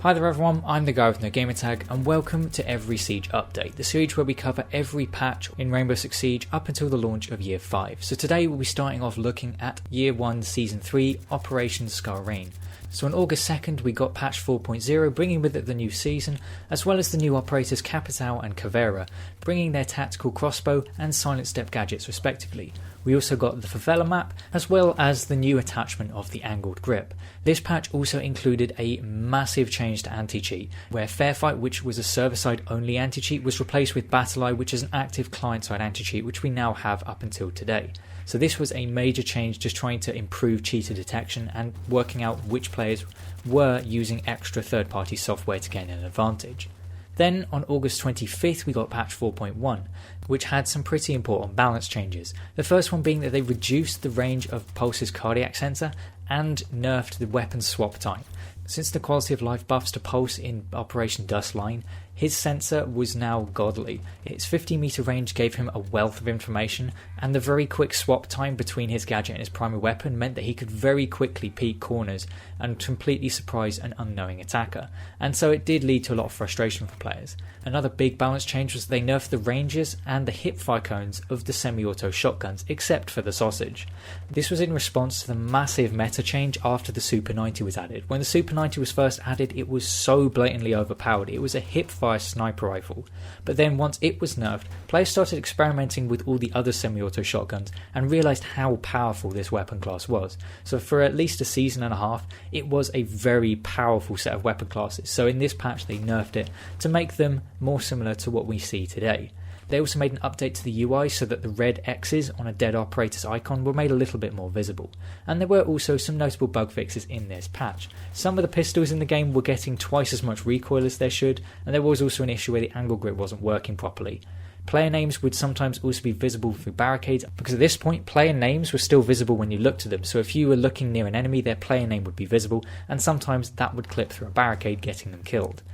Hi there everyone, I'm the guy with no gamertag and welcome to Every Siege Update, the series where we cover every patch in Rainbow Six Siege up until the launch of Year 5. So today we'll be starting off looking at Year 1 Season 3 Operation Scar Rain. So on August 2nd we got patch 4.0 bringing with it the new season, as well as the new operators Capital and Caveira, bringing their tactical crossbow and silent step gadgets respectively. We also got the favela map, as well as the new attachment of the angled grip. This patch also included a massive change to anti-cheat, where Fairfight, which was a server-side only anti-cheat, was replaced with BattleEye, which is an active client-side anti-cheat, which we now have up until today. So this was a major change, just trying to improve cheater detection and working out which players were using extra third-party software to gain an advantage. Then on August 25th we got patch 4.1, which had some pretty important balance changes. The first one being that they reduced the range of Pulse's cardiac sensor and nerfed the weapon swap time. Since the quality of life buffs to Pulse in Operation Dustline, his sensor was now godly. Its 50-meter range gave him a wealth of information, and the very quick swap time between his gadget and his primary weapon meant that he could very quickly peek corners and completely surprise an unknowing attacker, and so it did lead to a lot of frustration for players. Another big balance change was they nerfed the ranges and the hipfire cones of the semi-auto shotguns, except for the sausage. This was in response to the massive meta change after the Super 90 was added. When the Super 90 was first added, it was so blatantly overpowered. It was a hipfire sniper rifle, but then once it was nerfed, players started experimenting with all the other semi-auto shotguns and realised how powerful this weapon class was. So for at least a season and a half, it was a very powerful set of weapon classes. So in this patch they nerfed it to make them more similar to what we see today. They also made an update to the UI so that the red X's on a dead operator's icon were made a little bit more visible. And there were also some notable bug fixes in this patch. Some of the pistols in the game were getting twice as much recoil as they should, and there was also an issue where the angle grip wasn't working properly. Player names would sometimes also be visible through barricades, because at this point player names were still visible when you looked at them, so if you were looking near an enemy their player name would be visible, and sometimes that would clip through a barricade, getting them killed.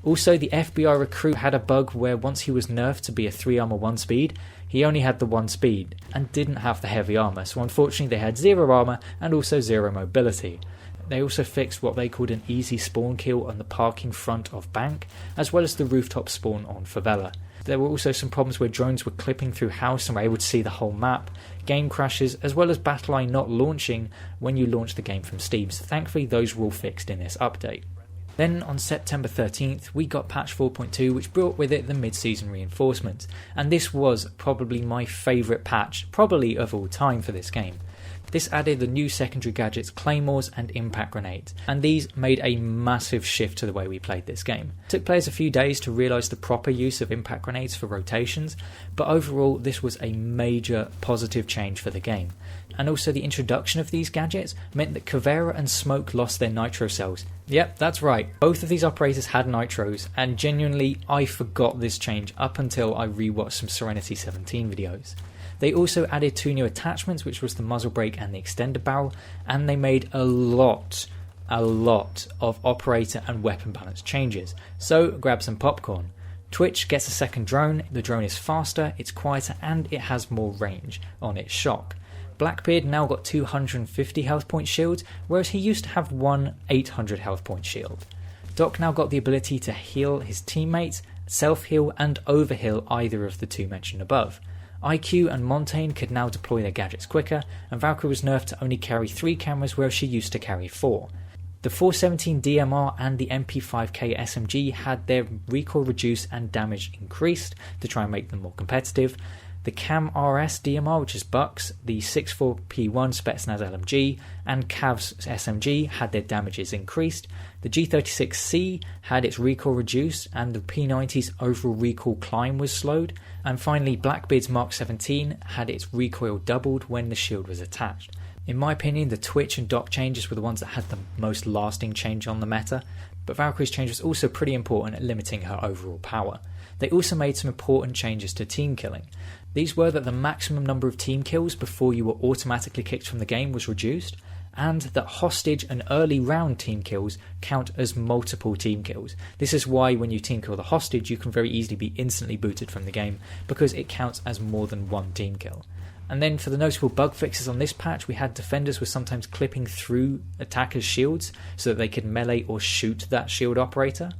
Also, the FBI recruit had a bug where once he was nerfed to be a 3 armor 1 speed, he only had the 1 speed and didn't have the heavy armor, so unfortunately they had 0 armor and also 0 mobility. They also fixed what they called an easy spawn kill on the parking front of bank, as well as the rooftop spawn on favela. There were also some problems where drones were clipping through house and were able to see the whole map, game crashes, as well as BattleEye not launching when you launch the game from Steam, so thankfully those were all fixed in this update. Then on September 13th we got patch 4.2, which brought with it the mid-season reinforcements, and this was probably my favourite patch, probably of all time for this game. This added the new secondary gadgets Claymores and Impact Grenades, and these made a massive shift to the way we played this game. It took players a few days to realise the proper use of Impact Grenades for rotations, but overall this was a major positive change for the game. And also the introduction of these gadgets meant that Caveira and Smoke lost their nitro cells. Yep, that's right, both of these operators had nitros, and genuinely I forgot this change up until I rewatched some Serenity 17 videos. They also added 2 new attachments, which was the muzzle brake and the extender barrel, and they made a lot of operator and weapon balance changes. So grab some popcorn. Twitch gets a second drone, the drone is faster, it's quieter, and it has more range on its shock. Blackbeard now got 250 health point shields, whereas he used to have one 800 health point shield. Doc now got the ability to heal his teammates, self-heal and overheal either of the 2 mentioned above. IQ and Montaigne could now deploy their gadgets quicker, and Valkyrie was nerfed to only carry 3 cameras whereas she used to carry 4. The 417 DMR and the MP5K SMG had their recoil reduced and damage increased to try and make them more competitive. The Cam RS DMR, which is Bucks, the 64P1 Spetsnaz LMG, and Cav's SMG had their damages increased. The G36C had its recoil reduced, and the P90's overall recoil climb was slowed. And finally, Blackbeard's Mark 17 had its recoil doubled when the shield was attached. In my opinion, the Twitch and Doc changes were the ones that had the most lasting change on the meta, but Valkyrie's change was also pretty important at limiting her overall power. They also made some important changes to team killing. These were that the maximum number of team kills before you were automatically kicked from the game was reduced, and that hostage and early round team kills count as multiple team kills. This is why when you team kill the hostage you can very easily be instantly booted from the game, because it counts as more than one team kill. And then for the notable bug fixes on this patch, we had defenders were sometimes clipping through attackers' shields so that they could melee or shoot that shield operator.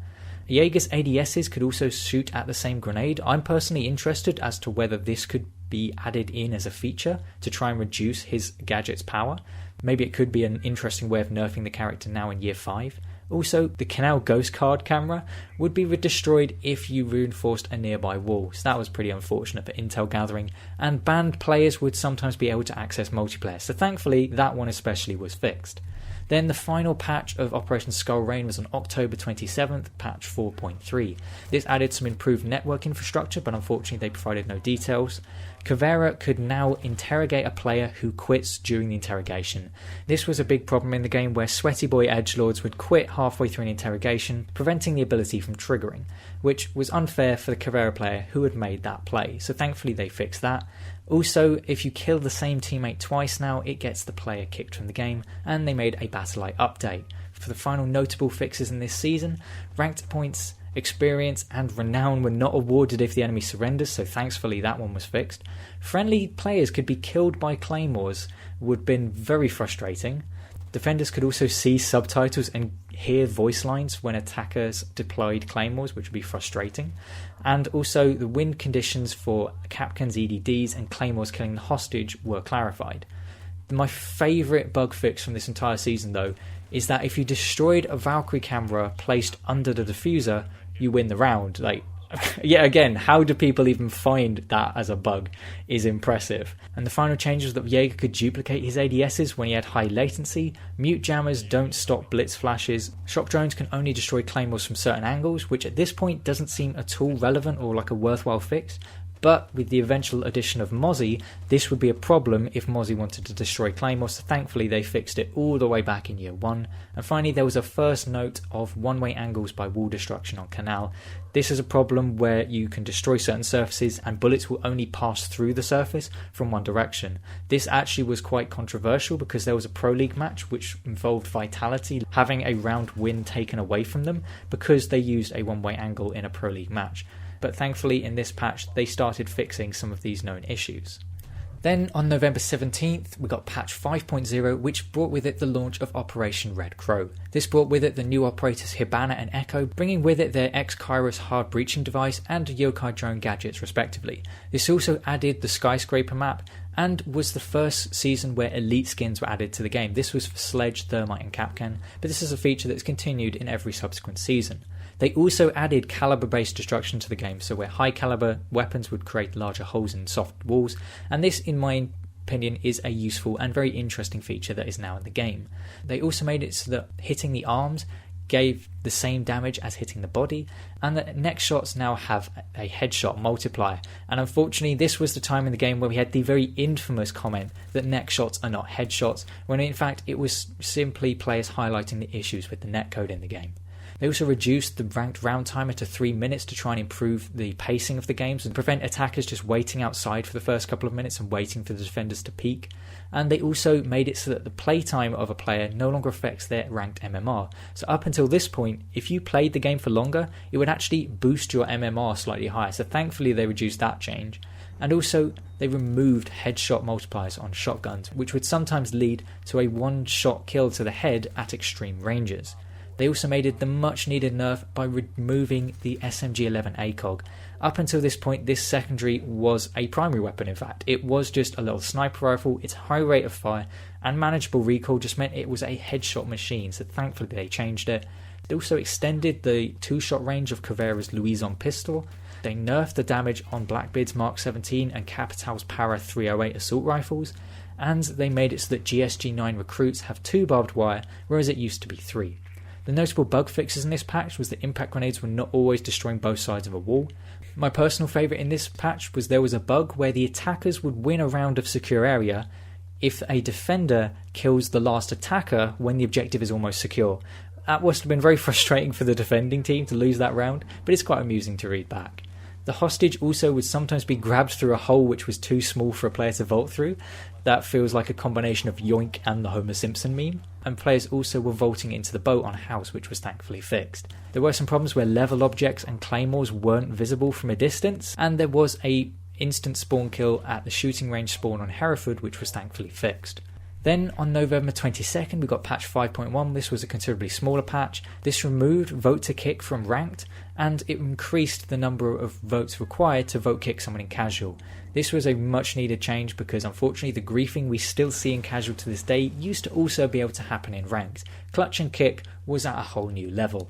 Jaeger's ADSs could also shoot at the same grenade. I'm personally interested as to whether this could be added in as a feature to try and reduce his gadget's power. Maybe it could be an interesting way of nerfing the character now in year 5. Also, the Canal Ghost Card camera would be destroyed if you reinforced a nearby wall, so that was pretty unfortunate for intel gathering, and banned players would sometimes be able to access multiplayer, so thankfully that one especially was fixed. Then the final patch of Operation Skull Rain was on October 27th, patch 4.3. This added some improved network infrastructure, but unfortunately they provided no details. Caveira could now interrogate a player who quits during the interrogation. This was a big problem in the game where sweaty boy edgelords would quit halfway through an interrogation, preventing the ability from triggering, which was unfair for the Caveira player who had made that play, so thankfully they fixed that. Also, if you kill the same teammate twice now, it gets the player kicked from the game, and they made a Battle.eye update. For the final notable fixes in this season, ranked points, experience and renown were not awarded if the enemy surrenders, so thankfully that one was fixed. Friendly players could be killed by claymores, would have been very frustrating. Defenders could also see subtitles and hear voice lines when attackers deployed claymores, which would be frustrating. And also the win conditions for Kapkan's EDDs and claymores killing the hostage were clarified. My favourite bug fix from this entire season though is that if you destroyed a Valkyrie camera placed under the diffuser, you win the round. Yet again, how do people even find that as a bug is impressive. And the final change was that Jaeger could duplicate his ADSs when he had high latency, mute jammers don't stop blitz flashes, shock drones can only destroy claymores from certain angles, which at this point doesn't seem at all relevant or like a worthwhile fix. But with the eventual addition of Mozzie, this would be a problem if Mozzie wanted to destroy claymores, so thankfully they fixed it all the way back in year 1. And finally there was a first note of one-way angles by wall destruction on Canal. This is a problem where you can destroy certain surfaces and bullets will only pass through the surface from one direction. This actually was quite controversial because there was a Pro League match which involved Vitality having a round win taken away from them because they used a one-way angle in a Pro League match. But thankfully in this patch they started fixing some of these known issues. Then on November 17th we got patch 5.0, which brought with it the launch of Operation Red Crow. This brought with it the new operators Hibana and Echo, bringing with it their X-Kairos hard breaching device and Yokai drone gadgets respectively. This also added the Skyscraper map and was the first season where elite skins were added to the game. This was for Sledge, Thermite and Kapkan, but this is a feature that's continued in every subsequent season. They also added caliber-based destruction to the game, so where high-caliber weapons would create larger holes in soft walls, and this, in my opinion, is a useful and very interesting feature that is now in the game. They also made it so that hitting the arms gave the same damage as hitting the body, and the neck shots now have a headshot multiplier, and unfortunately this was the time in the game where we had the very infamous comment that neck shots are not headshots, when in fact it was simply players highlighting the issues with the netcode in the game. They also reduced the ranked round timer to 3 minutes to try and improve the pacing of the games and prevent attackers just waiting outside for the first couple of minutes and waiting for the defenders to peek. And they also made it so that the playtime of a player no longer affects their ranked MMR. So up until this point, if you played the game for longer, it would actually boost your MMR slightly higher. So thankfully they reduced that change. And also they removed headshot multipliers on shotguns, which would sometimes lead to a one-shot kill to the head at extreme ranges. They also made it the much needed nerf by removing the SMG-11 ACOG. Up until this point, this secondary was a primary weapon in fact. It was just a little sniper rifle, its high rate of fire and manageable recoil just meant it was a headshot machine, so thankfully they changed it. They also extended the 2-shot range of Caveira's Louison pistol. They nerfed the damage on Blackbeard's Mark 17 and Capital's Para 308 assault rifles, and they made it so that GSG-9 recruits have 2 barbed wire, whereas it used to be 3. The notable bug fixes in this patch was that impact grenades were not always destroying both sides of a wall. My personal favourite in this patch was there was a bug where the attackers would win a round of secure area if a defender kills the last attacker when the objective is almost secure. That must have been very frustrating for the defending team to lose that round, but it's quite amusing to read back. The hostage also would sometimes be grabbed through a hole which was too small for a player to vault through. That feels like a combination of Yoink and the Homer Simpson meme. And players also were vaulting into the boat on House, which was thankfully fixed. There were some problems where level objects and claymores weren't visible from a distance, and there was a instant spawn kill at the shooting range spawn on Hereford, which was thankfully fixed. Then on November 22nd we got patch 5.1. This was a considerably smaller patch. This removed vote to kick from ranked, and it increased the number of votes required to vote kick someone in casual. This was a much needed change because unfortunately the griefing we still see in casual to this day used to also be able to happen in ranked. Clutch and kick was at a whole new level.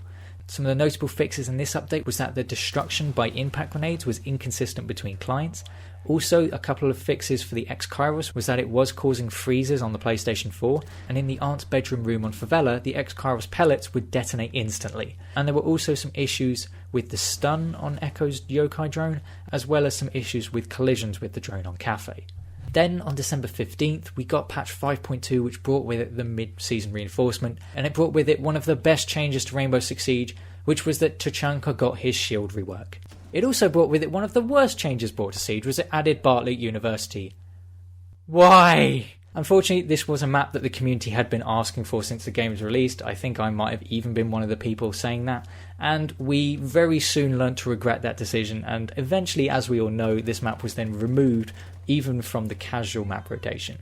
Some of the notable fixes in this update was that the destruction by impact grenades was inconsistent between clients. Also, a couple of fixes for the X-Kairos was that it was causing freezes on the PlayStation 4, and in the aunt's bedroom room on Favela, the X-Kairos pellets would detonate instantly. And there were also some issues with the stun on Echo's yokai drone, as well as some issues with collisions with the drone on Cafe. Then on December 15th we got patch 5.2, which brought with it the mid-season reinforcement, and it brought with it one of the best changes to Rainbow Six Siege, which was that Tachanka got his shield rework. It also brought with it one of the worst changes brought to Siege, was it added Bartlett University. Why? Unfortunately, this was a map that the community had been asking for since the game was released. I think I might have even been one of the people saying that, and we very soon learned to regret that decision, and eventually, as we all know, this map was then removed even from the casual map rotation.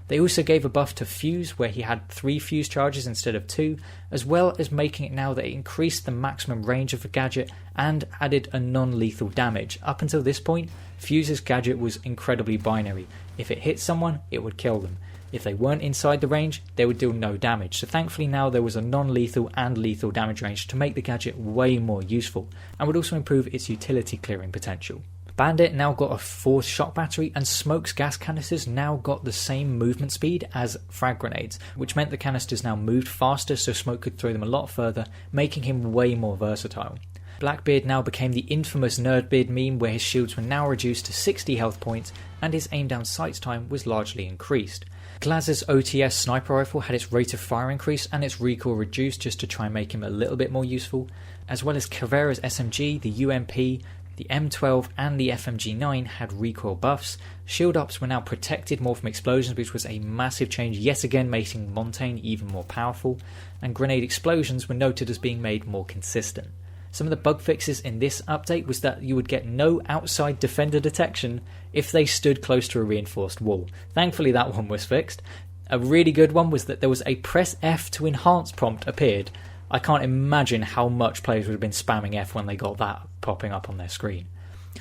They also gave a buff to Fuse, where he had 3 Fuse charges instead of 2, as well as making it now that it increased the maximum range of the gadget and added a non-lethal damage. Up until this point, Fuse's gadget was incredibly binary. If it hit someone, it would kill them. If they weren't inside the range, they would deal no damage. So thankfully now there was a non-lethal and lethal damage range to make the gadget way more useful, and would also improve its utility clearing potential. Bandit now got a 4th shock battery, and Smoke's gas canisters now got the same movement speed as frag grenades, which meant the canisters now moved faster so Smoke could throw them a lot further, making him way more versatile. Blackbeard now became the infamous Nerdbeard meme, where his shields were now reduced to 60 health points and his aim down sights time was largely increased. Glaz's OTS sniper rifle had its rate of fire increased and its recoil reduced just to try and make him a little bit more useful, as well as Caveira's SMG, the UMP, the M12 and the FMG9 had recoil buffs. Shield ups were now protected more from explosions, which was a massive change yet again, making Montaigne even more powerful, and grenade explosions were noted as being made more consistent. Some of the bug fixes in this update was that you would get no outside defender detection if they stood close to a reinforced wall. Thankfully that one was fixed. A really good one was that there was a press F to enhance prompt appeared. I can't imagine how much players would have been spamming F when they got that popping up on their screen.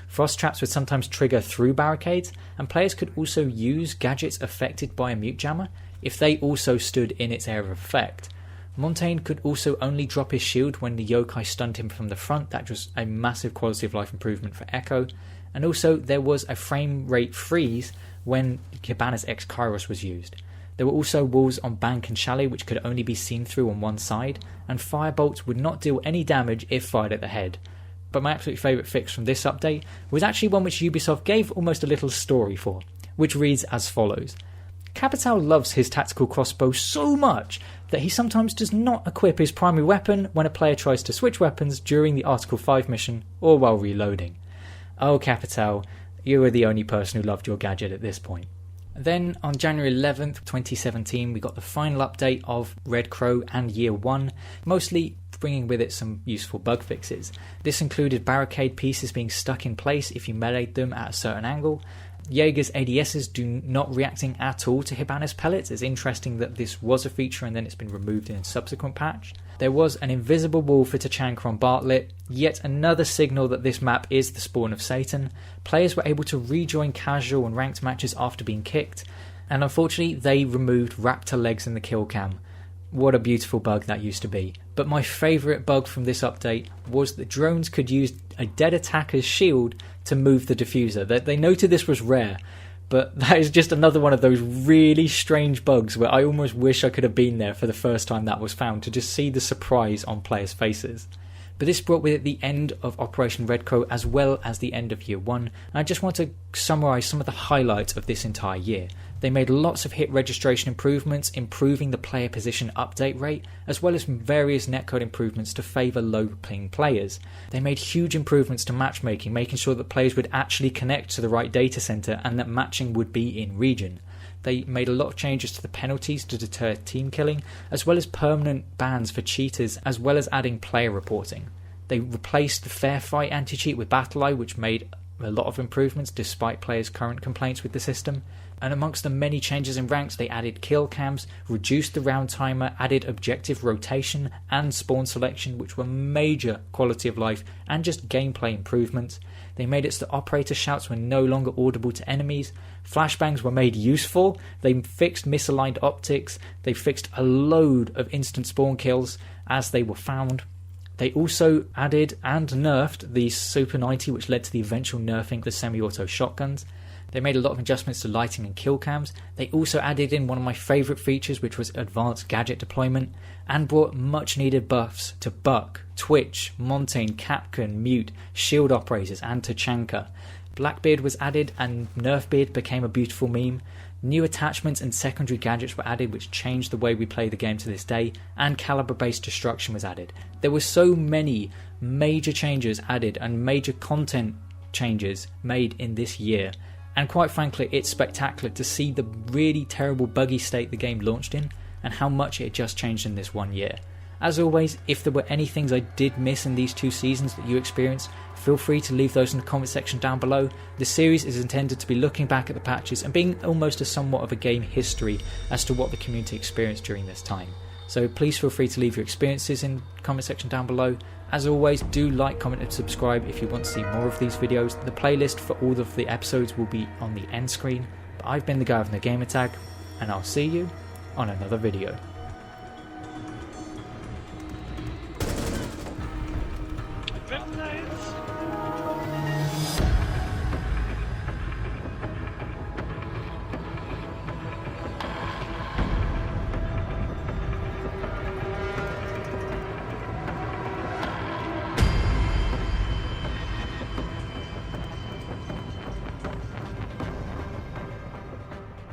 Frost traps would sometimes trigger through barricades, and players could also use gadgets affected by a mute jammer if they also stood in its area of effect. Montaigne could also only drop his shield when the yokai stunned him from the front. That was a massive quality of life improvement for Echo. And also there was a frame rate freeze when Hibana's X-Kairos was used. There were also walls on Bank and Chalet which could only be seen through on one side, and firebolts would not deal any damage if fired at the head. But my absolute favourite fix from this update was actually one which Ubisoft gave almost a little story for, which reads as follows. Capital loves his tactical crossbow so much that he sometimes does not equip his primary weapon when a player tries to switch weapons during the Article 5 mission or while reloading. Oh Capital, you are the only person who loved your gadget at this point. Then on January 11th, 2017, we got the final update of Red Crow and Year 1, mostly bringing with it some useful bug fixes. This included barricade pieces being stuck in place if you meleeed them at a certain angle. Jaeger's ADSs do not reacting at all to Hibana's pellets. It's interesting that this was a feature and then it's been removed in a subsequent patch. There was an invisible wall for Tachanka on Bartlett, yet another signal that this map is the spawn of Satan. Players were able to rejoin casual and ranked matches after being kicked, and unfortunately they removed raptor legs in the kill cam. What a beautiful bug that used to be. But my favourite bug from this update was that drones could use a dead attacker's shield to move the diffuser. They noted this was rare, but that is just another one of those really strange bugs where I almost wish I could have been there for the first time that was found to just see the surprise on players' faces. But this brought with it the end of Operation Red Crow as well as the end of Year 1, and I just want to summarise some of the highlights of this entire year. They made lots of hit registration improvements, improving the player position update rate, as well as various netcode improvements to favour low-ping players. They made huge improvements to matchmaking, making sure that players would actually connect to the right data centre and that matching would be in region. They made a lot of changes to the penalties to deter team killing, as well as permanent bans for cheaters, as well as adding player reporting. They replaced the Fair Fight anti-cheat with Battle Eye, which made a lot of improvements despite players' current complaints with the system. And amongst the many changes in ranks, they added kill cams, reduced the round timer, added objective rotation and spawn selection, which were major quality of life and just gameplay improvements. They made it so that operator shouts were no longer audible to enemies. Flashbangs were made useful. They fixed misaligned optics. They fixed a load of instant spawn kills as they were found. They also added and nerfed the Super 90, which led to the eventual nerfing of the semi-auto shotguns. They made a lot of adjustments to lighting and kill cams. They also added in one of my favourite features, which was advanced gadget deployment, and brought much needed buffs to Buck, Twitch, Montaigne, Capcan, Mute, Shield operators and Tachanka. Blackbeard was added and Nerfbeard became a beautiful meme. New attachments and secondary gadgets were added which changed the way we play the game to this day, and caliber based destruction was added. There were so many major changes added and major content changes made in this year. And quite frankly, it's spectacular to see the really terrible buggy state the game launched in and how much it had just changed in this 1 year. As always, if there were any things I did miss in these 2 seasons that you experienced, feel free to leave those in the comment section down below. The series is intended to be looking back at the patches and being almost a somewhat of a game history as to what the community experienced during this time. So please feel free to leave your experiences in the comment section down below. As always, do like, comment and subscribe if you want to see more of these videos. The playlist for all of the episodes will be on the end screen. But I've been the guy with no gamer tag, and I'll see you on another video.